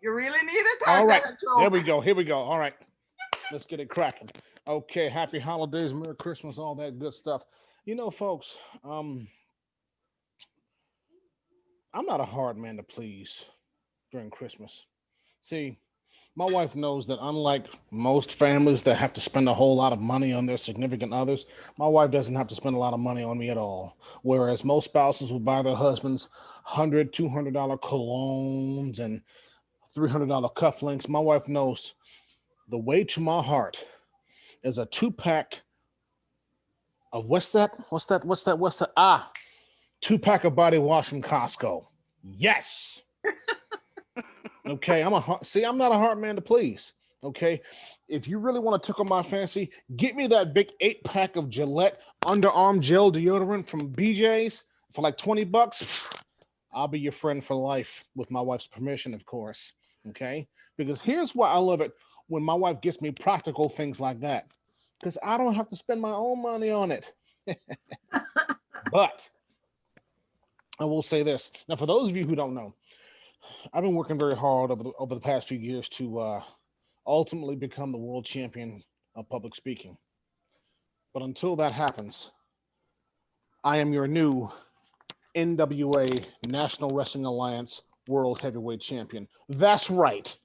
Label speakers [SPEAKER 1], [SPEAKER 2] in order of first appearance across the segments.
[SPEAKER 1] You really need it?
[SPEAKER 2] All right,
[SPEAKER 1] That's a
[SPEAKER 2] there
[SPEAKER 1] joke.
[SPEAKER 2] we go. Here we go. All right, let's get it cracking. Okay, happy holidays, Merry Christmas, all that good stuff. You know, folks, I'm not a hard man to please during Christmas. See, my wife knows that unlike most families that have to spend a whole lot of money on their significant others, my wife doesn't have to spend a lot of money on me at all. Whereas most spouses will buy their husbands $100, $200 colognes and $300 cufflinks, my wife knows the way to my heart is a two-pack of what's that? Two-pack of body wash from Costco. Yes. Okay, I'm not a hard man to please. Okay, if you really want to tickle my fancy, get me that big 8-pack of Gillette underarm gel deodorant from BJ's for like $20. I'll be your friend for life with my wife's permission, of course. Okay, because here's why I love it when my wife gets me practical things like that, because I don't have to spend my own money on it. But I will say this now, for those of you who don't know, I've been working very hard over the past few years to ultimately become the world champion of public speaking. But until that happens, I am your new NWA National Wrestling Alliance World Heavyweight Champion. That's right.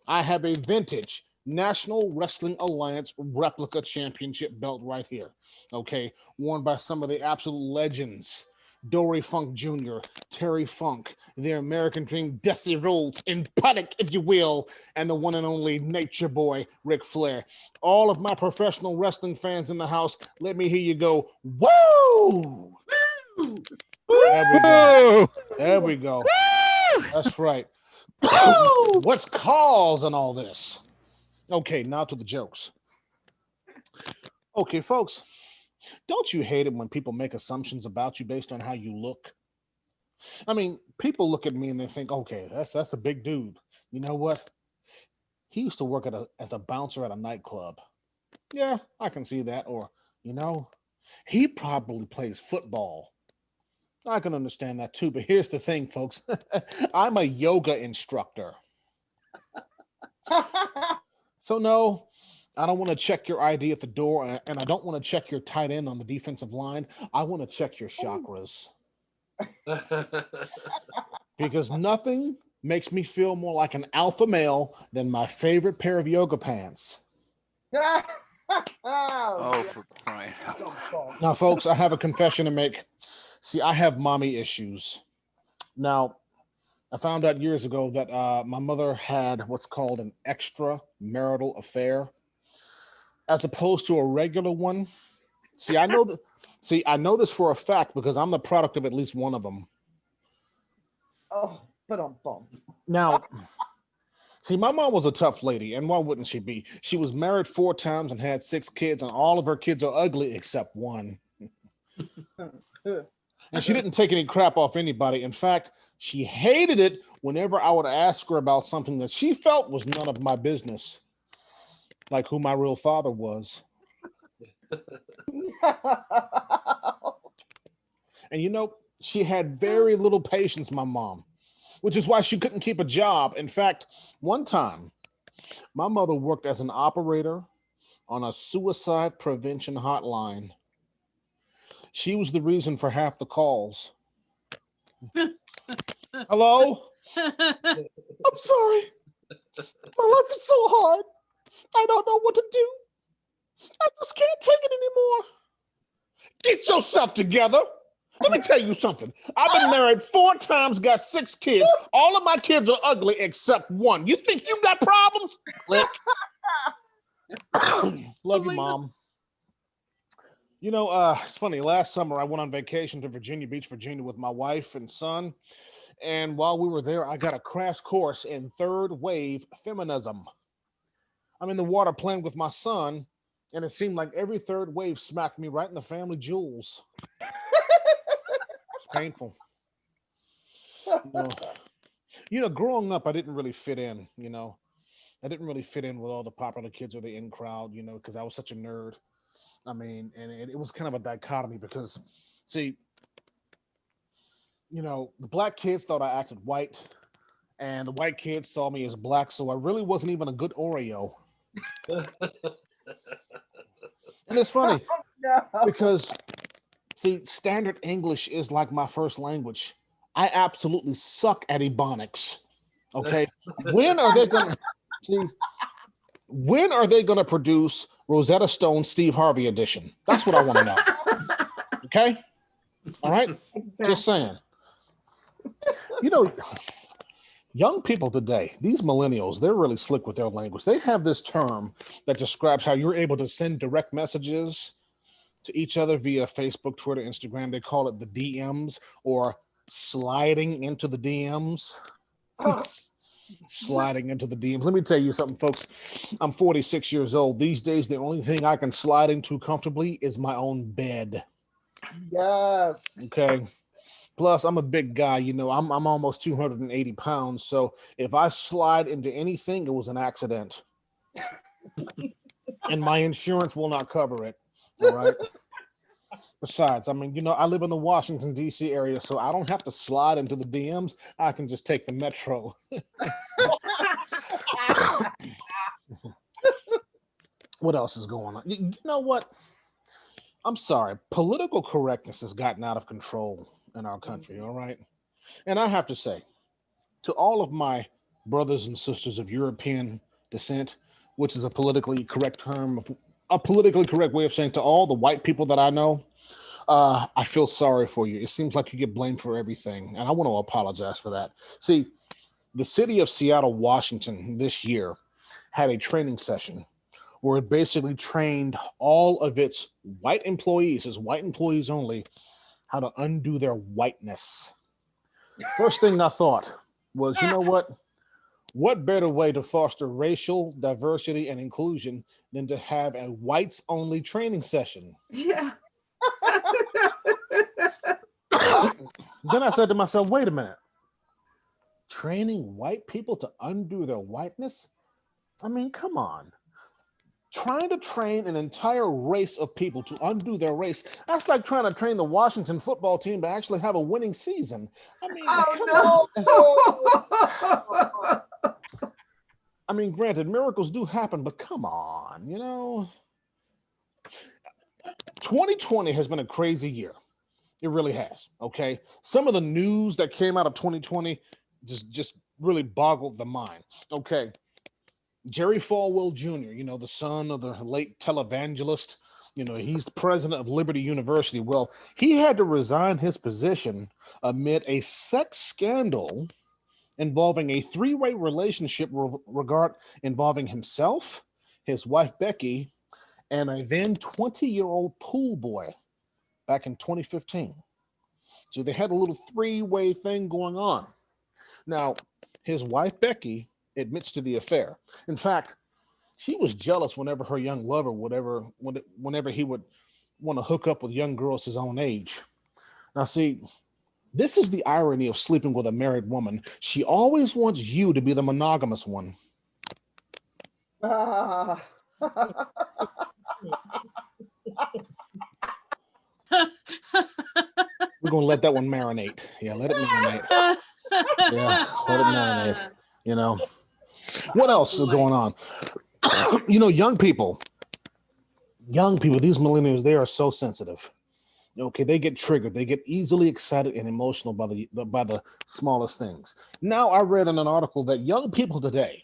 [SPEAKER 2] I have a vintage National Wrestling Alliance replica championship belt right here. Okay, worn by some of the absolute legends. Dory Funk Jr., Terry Funk, the American Dream, Dusty Rhodes, in Puttick, if you will, and the one and only Nature Boy, Ric Flair. All of my professional wrestling fans in the house, let me hear you go, woo!
[SPEAKER 1] Woo!
[SPEAKER 2] There we go.
[SPEAKER 3] Woo!
[SPEAKER 2] There we go.
[SPEAKER 3] Woo!
[SPEAKER 2] That's right.
[SPEAKER 1] Woo!
[SPEAKER 2] What's causing all this? Okay, now to the jokes. Okay, folks, don't you hate it when people make assumptions about you based on how you look? I mean, people look at me and they think, okay, that's a big dude. You know what? He used to work as a bouncer at a nightclub. Yeah, I can see that. Or, you know, he probably plays football. I can understand that too. But here's the thing, folks. I'm a yoga instructor. So no, I don't want to check your ID at the door, and I don't want to check your tight end on the defensive line. I want to check your chakras because nothing makes me feel more like an alpha male than my favorite pair of yoga pants.
[SPEAKER 1] Oh,
[SPEAKER 3] Oh,
[SPEAKER 1] yeah.
[SPEAKER 3] for crying out
[SPEAKER 1] Dum,
[SPEAKER 3] loud.
[SPEAKER 1] dum.
[SPEAKER 2] Now, folks, I have a confession to make. See, I have mommy issues. Now, I found out years ago that my mother had what's called an extramarital affair, as opposed to a regular one. See, I know that. See, I know this for a fact because I'm the product of at least one of them.
[SPEAKER 1] Oh, bum.
[SPEAKER 2] Now, see, my mom was a tough lady, and why wouldn't she be? She was married 4 times and had 6 kids, and all of her kids are ugly except one. And she didn't take any crap off anybody. In fact, she hated it whenever I would ask her about something that she felt was none of my business, like who my real father was. And you know, she had very little patience, my mom, which is why she couldn't keep a job. In fact, one time, my mother worked as an operator on a suicide prevention hotline. She was the reason for half the calls. Hello? I'm sorry. My life is so hard. I don't know what to do. I just can't take it anymore. Get yourself together. Let me tell you something. I've been married 4 times, got 6 kids. All of my kids are ugly except one. You think you got problems? Click. Love you,
[SPEAKER 1] my God.
[SPEAKER 2] Mom. You know, it's funny. Last summer, I went on vacation to Virginia Beach, Virginia with my wife and son. And while we were there, I got a crash course in third wave feminism. I'm in the water playing with my son, and it seemed like every third wave smacked me right in the family jewels. It's painful. You know, growing up, I didn't really fit in. I didn't really fit in with all the popular kids or the in crowd. Because I was such a nerd. I mean, and it was kind of a dichotomy because, see, the black kids thought I acted white, and the white kids saw me as black, so I really wasn't even a good Oreo. And it's funny
[SPEAKER 1] No.
[SPEAKER 2] because, see, standard English is like my first language. I absolutely suck at Ebonics. Okay, when are they gonna see? When are they gonna produce Rosetta Stone Steve Harvey edition? That's what I want to know. Okay, all right, just saying. You know, young people today, these millennials, they're really slick with their language. They have this term that describes how you're able to send direct messages to each other via Facebook, Twitter, Instagram. They call it the DMs or sliding into the DMs.
[SPEAKER 1] Oh,
[SPEAKER 2] Sliding into the DMs. Let me tell you something, folks. I'm 46 years old. These days, the only thing I can slide into comfortably is my own bed.
[SPEAKER 1] yes.
[SPEAKER 2] Okay. Plus, I'm a big guy. You know, I'm almost 280 pounds. So if I slide into anything, it was an accident. And my insurance will not cover it. All right. Besides, I mean, you know, I live in the Washington, D.C. area, so I don't have to slide into the DMs. I can just take the metro. What else is going on? You know what? I'm sorry. Political correctness has gotten out of control in our country, all right? And I have to say, to all of my brothers and sisters of European descent, which is a politically correct term, a politically correct way of saying to all the white people that I know, I feel sorry for you. It seems like you get blamed for everything, and I want to apologize for that. See, the city of Seattle, Washington, this year had a training session where it basically trained all of its white employees only, how to undo their whiteness. First thing I thought was, you know what? What better way to foster racial diversity and inclusion than to have a whites only training session?
[SPEAKER 3] Yeah.
[SPEAKER 2] Then I said to myself, wait a minute. Training white people to undo their whiteness? I mean, come on. Trying to train an entire race of people to undo their race, that's like trying to train the Washington football team to actually have a winning season. I mean,
[SPEAKER 3] Oh
[SPEAKER 2] come on.
[SPEAKER 3] no.
[SPEAKER 2] I mean, granted, miracles do happen, but come on, you know. 2020 has been a crazy year. It really has. Okay. Some of the news that came out of 2020 just really boggled the mind. Okay. Jerry Falwell Jr., you know, the son of the late televangelist, you know, he's the president of Liberty University. Well, he had to resign his position amid a sex scandal involving a three-way relationship involving himself, his wife Becky, and a then 20-year-old pool boy back in 2015. So they had a little three-way thing going on. Now, his wife Becky admits to the affair. In fact, she was jealous whenever her young lover whenever he would want to hook up with young girls his own age. Now, see, this is the irony of sleeping with a married woman. She always wants you to be the monogamous one.
[SPEAKER 1] Ah.
[SPEAKER 2] We're gonna let that one marinate. Yeah, let it marinate. Yeah, let it marinate. You know, what else is going on? You know, young people, these millennials, they are so sensitive. Okay, they get triggered. They get easily excited and emotional by the smallest things. Now, I read in an article that young people today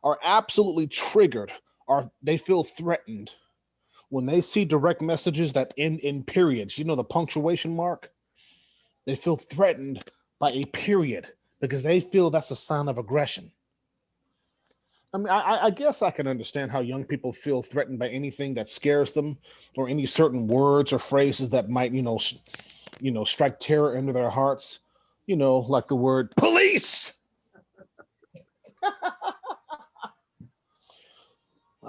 [SPEAKER 2] are absolutely triggered, or they feel threatened when they see direct messages that end in periods. You know, the punctuation mark. They feel threatened by a period because they feel that's a sign of aggression. I mean, I guess I can understand how young people feel threatened by anything that scares them, or any certain words or phrases that might, strike terror into their hearts. You know, like the word police. I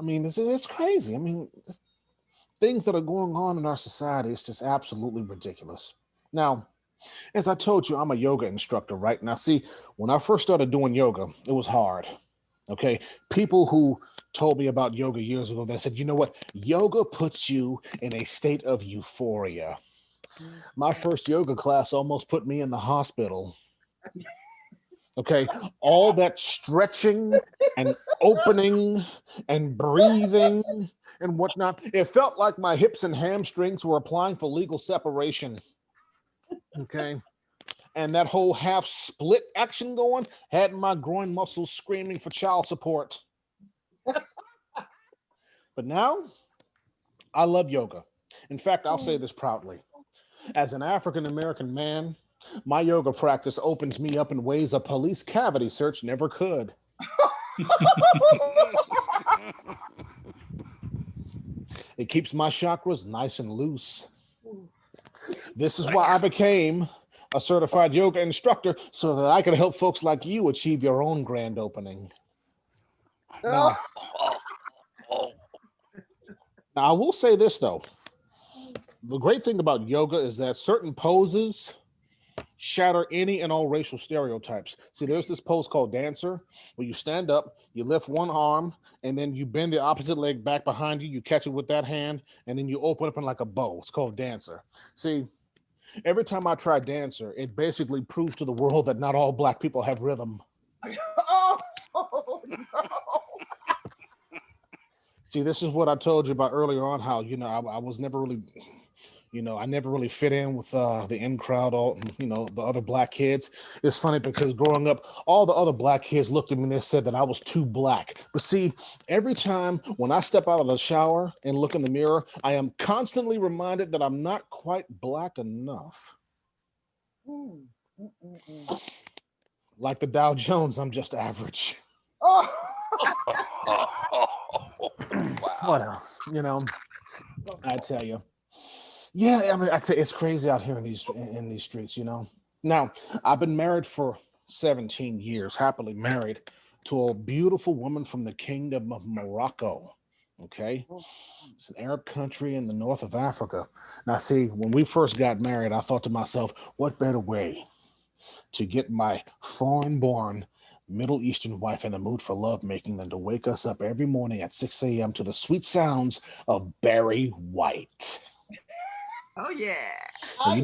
[SPEAKER 2] mean, it's crazy. I mean, things that are going on in our society is just absolutely ridiculous. Now, as I told you, I'm a yoga instructor, right? Now, see, when I first started doing yoga, it was hard. Okay. People who told me about yoga years ago, they said, you know what? Yoga puts you in a state of euphoria. My first yoga class almost put me in the hospital. Okay, all that stretching and opening and breathing and whatnot. It felt like my hips and hamstrings were applying for legal separation. Okay, and that whole half split action going had my groin muscles screaming for child support. But now I love yoga. In fact, I'll say this proudly. As an African American man, my yoga practice opens me up in ways a police cavity search never could. It keeps my chakras nice and loose. This is why I became a certified yoga instructor so that I could help folks like you achieve your own grand opening. Now, now I will say this though. The great thing about yoga is that certain poses shatter any and all racial stereotypes. See, there's this pose called dancer where you stand up, you lift one arm, and then you bend the opposite leg back behind you. You catch it with that hand, and then you open up in like a bow. It's called dancer. See, every time I try dancer, it basically proves to the world that not all black people have rhythm.
[SPEAKER 1] Oh, no.
[SPEAKER 2] See, this is what I told you about earlier on, how, I was never really, I never really fit in with the in crowd, the other black kids. It's funny because growing up, all the other black kids looked at me and they said that I was too black. But see, every time when I step out of the shower and look in the mirror, I am constantly reminded that I'm not quite black enough.
[SPEAKER 1] Mm, mm, mm, mm.
[SPEAKER 2] Like the Dow Jones, I'm just average.
[SPEAKER 1] Oh.
[SPEAKER 2] What else? I tell you. Yeah, I mean, I tell you, it's crazy out here in these streets. Now, I've been married for 17 years, happily married to a beautiful woman from the Kingdom of Morocco. Okay, it's an Arab country in the north of Africa. Now, see, when we first got married, I thought to myself, what better way to get my foreign-born Middle Eastern wife in the mood for lovemaking than to wake us up every morning at 6 a.m. to the sweet sounds of Barry White.
[SPEAKER 3] Oh yeah.
[SPEAKER 2] Now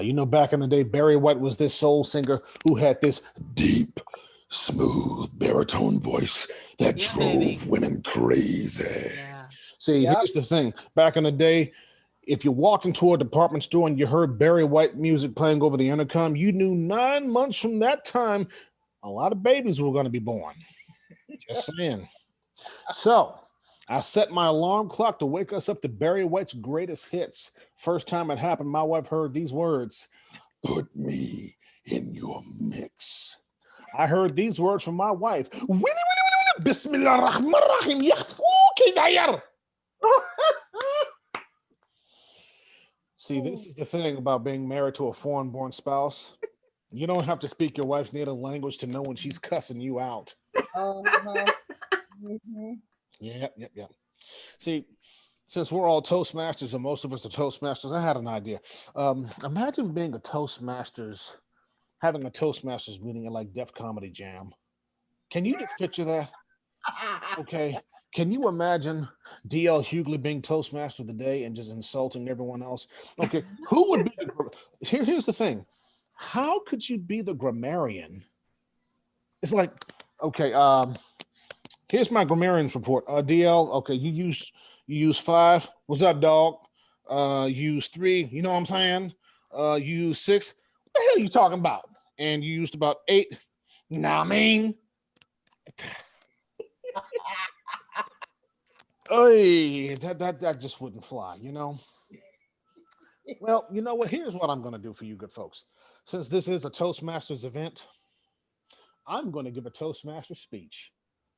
[SPEAKER 2] you know, back in the day, Barry White was this soul singer who had this deep, smooth baritone voice that
[SPEAKER 3] Yeah,
[SPEAKER 2] drove
[SPEAKER 3] baby.
[SPEAKER 2] women crazy.
[SPEAKER 3] Yeah.
[SPEAKER 2] See,
[SPEAKER 1] Yep.
[SPEAKER 2] here's the thing. Back in the day, if you walked into a department store and you heard Barry White music playing over the intercom, you knew 9 months from that time, a lot of babies were going to be born. Just saying. So I set my alarm clock to wake us up to Barry White's greatest hits. First time it happened, my wife heard these words, "Put me in your mix." I heard these words from my wife. Bismillah ar-Rahman ar-Rahim. See, this is the thing about being married to a foreign-born spouse. You don't have to speak your wife's native language to know when she's cussing you out.
[SPEAKER 1] Uh-huh. Mhm.
[SPEAKER 2] Yeah. See, since we're all Toastmasters and most of us are Toastmasters, I had an idea. Imagine being having a Toastmasters meeting at like Def Comedy Jam. Can you just picture that? Okay. Can you imagine DL Hughley being Toastmaster of the day and just insulting everyone else? Okay. Who would be here's the thing. How could you be the grammarian? It's like, okay, here's my grammarian's report. DL, okay, you use 5. What's up, dog? You use 3. You know what I'm saying? You use 6. What the hell are you talking about? And you used about 8. Nah, I mean, hey, that just wouldn't fly, Well, you know what? Here's what I'm going to do for you good folks. Since this is a Toastmasters event, I'm going to give a Toastmaster speech.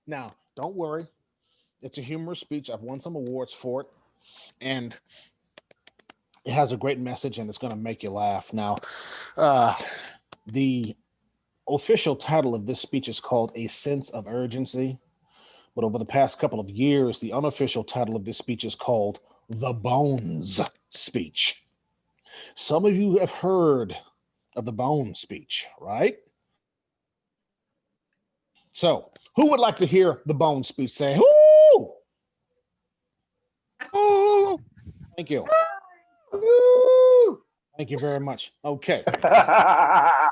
[SPEAKER 2] Now, don't worry. It's a humorous speech. I've won some awards for it. And it has a great message and it's going to make you laugh. Now, the official title of this speech is called A Sense of Urgency. But over the past couple of years, the unofficial title of this speech is called The Bones Speech. Some of you have heard of the Bones Speech, right? So, who would like to hear the Bones Speech? Say, whoo!
[SPEAKER 3] Ooh.
[SPEAKER 2] Thank you.
[SPEAKER 1] Woo!
[SPEAKER 2] Thank you very much. Okay. I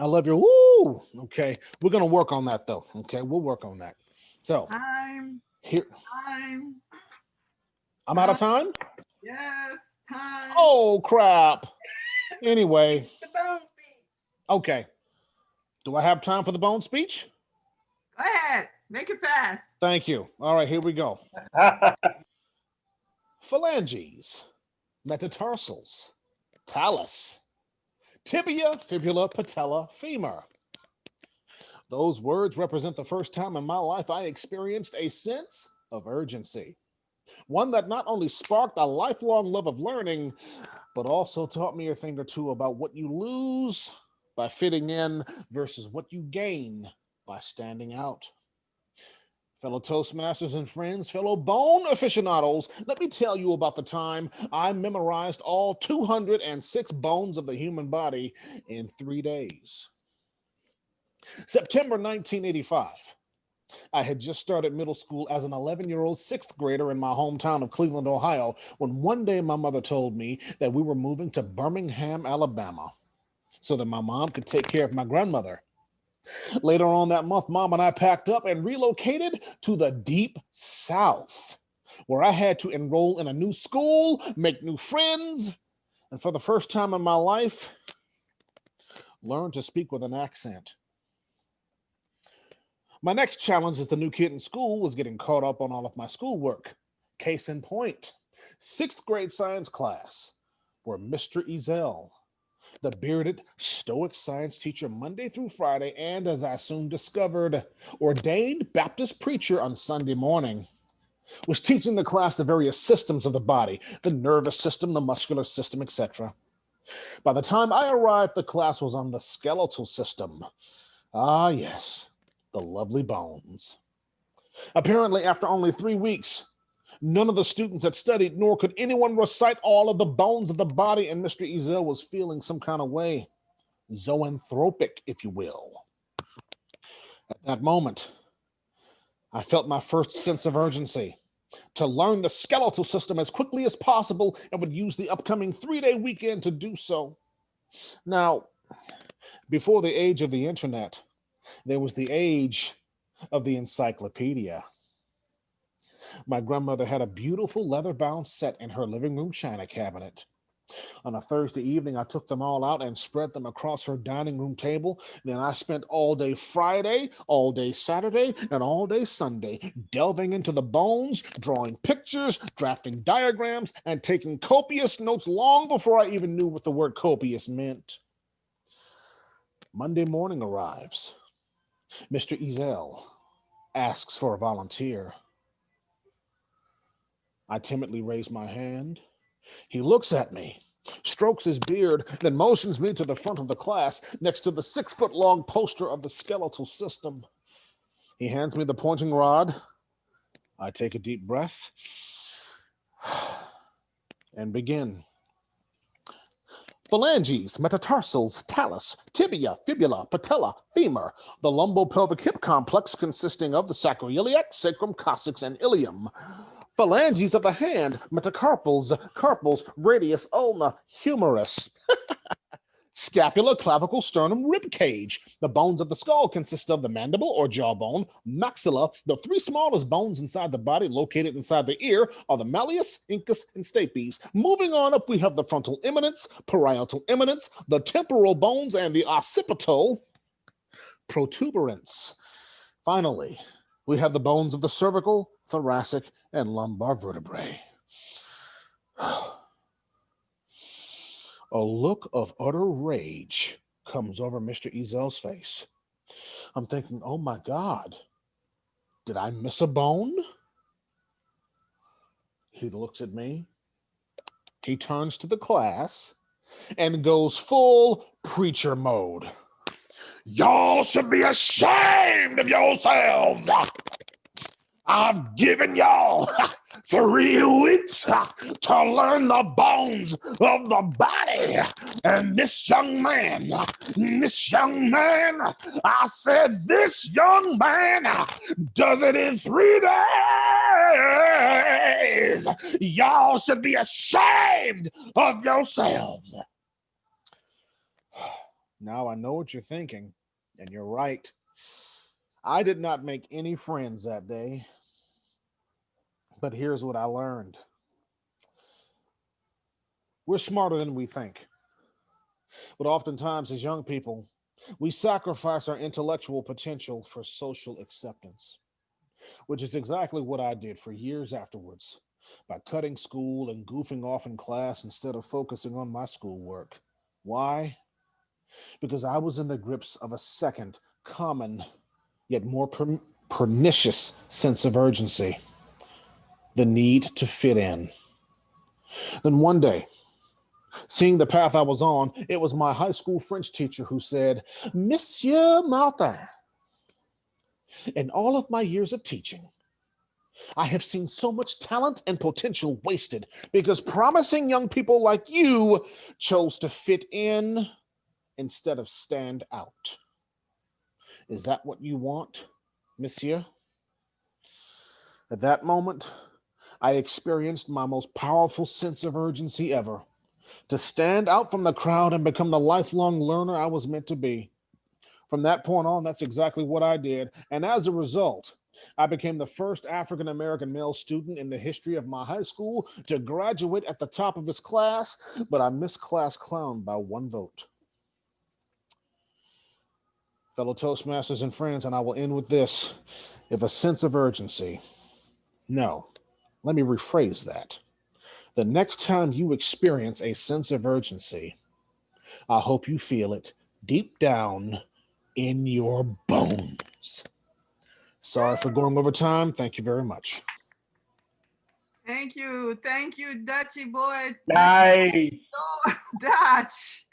[SPEAKER 2] love your woo. Woo! Okay, we're gonna work on that though. Okay, we'll work on that. So
[SPEAKER 3] Time,
[SPEAKER 2] here,
[SPEAKER 3] time,
[SPEAKER 2] I'm out of
[SPEAKER 3] time.
[SPEAKER 2] time.
[SPEAKER 3] Yes, time.
[SPEAKER 2] Oh crap. Anyway,
[SPEAKER 1] The bone speech.
[SPEAKER 2] okay. Do I have time for the bone speech?
[SPEAKER 3] Go ahead. Make it fast.
[SPEAKER 2] Thank you. All right, here we go. Phalanges, metatarsals, talus, tibia, fibula, patella, femur. Those words represent the first time in my life I experienced a sense of urgency. One that not only sparked a lifelong love of learning, but also taught me a thing or two about what you lose by fitting in versus what you gain by standing out. Fellow Toastmasters and friends, fellow bone aficionados, let me tell you about the time I memorized all 206 bones of the human body in 3 days. September 1985. I had just started middle school as an 11-year-old sixth grader in my hometown of Cleveland, Ohio, when one day my mother told me that we were moving to Birmingham, Alabama, so that my mom could take care of my grandmother. Later on that month, Mom and I packed up and relocated to the deep South, where I had to enroll in a new school, make new friends, and for the first time in my life, learn to speak with an accent. My next challenge as the new kid in school was getting caught up on all of my schoolwork. Case in point, sixth grade science class, where Mr. Ezel, the bearded, stoic science teacher Monday through Friday, and as I soon discovered, ordained Baptist preacher on Sunday morning, was teaching the class the various systems of the body, the nervous system, the muscular system, etc. By the time I arrived, the class was on the skeletal system. Ah, yes, the lovely bones. Apparently, after only 3 weeks, none of the students had studied, nor could anyone recite all of the bones of the body, and Mr. Ezel was feeling some kind of way, zoanthropic, if you will. At that moment, I felt my first sense of urgency to learn the skeletal system as quickly as possible and would use the upcoming 3-day weekend to do so. Now, before the age of the internet, there was the age of the encyclopedia. My grandmother had a beautiful leather-bound set in her living room china cabinet. On a Thursday evening, I took them all out and spread them across her dining room table. Then I spent all day Friday, all day Saturday, and all day Sunday delving into the bones, drawing pictures, drafting diagrams, and taking copious notes long before I even knew what the word copious meant. Monday morning arrives. Mr. Ezel asks for a volunteer. I timidly raise my hand. He looks at me, strokes his beard, then motions me to the front of the class next to the 6-foot-long poster of the skeletal system. He hands me the pointing rod. I take a deep breath and begin. Phalanges, metatarsals, talus, tibia, fibula, patella, femur, the lumbopelvic hip complex consisting of the sacroiliac, sacrum, coccyx, and ilium. Phalanges of the hand, metacarpals, carpals, radius, ulna, humerus. Scapula, clavicle, sternum, rib cage. The bones of the skull consist of the mandible or jawbone, maxilla. The 3 smallest bones inside the body located inside the ear are the malleus, incus, and stapes. Moving on up, we have the frontal eminence, parietal eminence, the temporal bones, and the occipital protuberance. Finally, we have the bones of the cervical, thoracic, and lumbar vertebrae. A look of utter rage comes over Mr. Ezel's face. I'm thinking, oh my God, did I miss a bone? He looks at me. He turns to the class and goes full preacher mode. Y'all should be ashamed of yourselves. I've given y'all 3 weeks to learn the bones of the body. And this young man, I said, this young man does it in 3 days. Y'all should be ashamed of yourselves. Now I know what you're thinking. And you're right. I did not make any friends that day, but here's what I learned. We're smarter than we think, but oftentimes as young people, we sacrifice our intellectual potential for social acceptance, which is exactly what I did for years afterwards by cutting school and goofing off in class instead of focusing on my schoolwork. Why? Because I was in the grips of a second, common, yet more pernicious sense of urgency, the need to fit in. Then one day, seeing the path I was on, it was my high school French teacher who said, Monsieur Martin, in all of my years of teaching, I have seen so much talent and potential wasted because promising young people like you chose to fit in instead of stand out. Is that what you want, monsieur? At that moment, I experienced my most powerful sense of urgency ever to stand out from the crowd and become the lifelong learner I was meant to be. From that point on, that's exactly what I did. And as a result, I became the first African American male student in the history of my high school to graduate at the top of his class, but I missed class clown by one vote. Fellow Toastmasters and friends, and I will end with this. If a sense of urgency, no, let me rephrase that. The next time you experience a sense of urgency, I hope you feel it deep down in your bones. Sorry for going over time. Thank you very much.
[SPEAKER 3] Thank you, Dutchy boy, Dutchy.
[SPEAKER 4] Nice.
[SPEAKER 3] Dutch.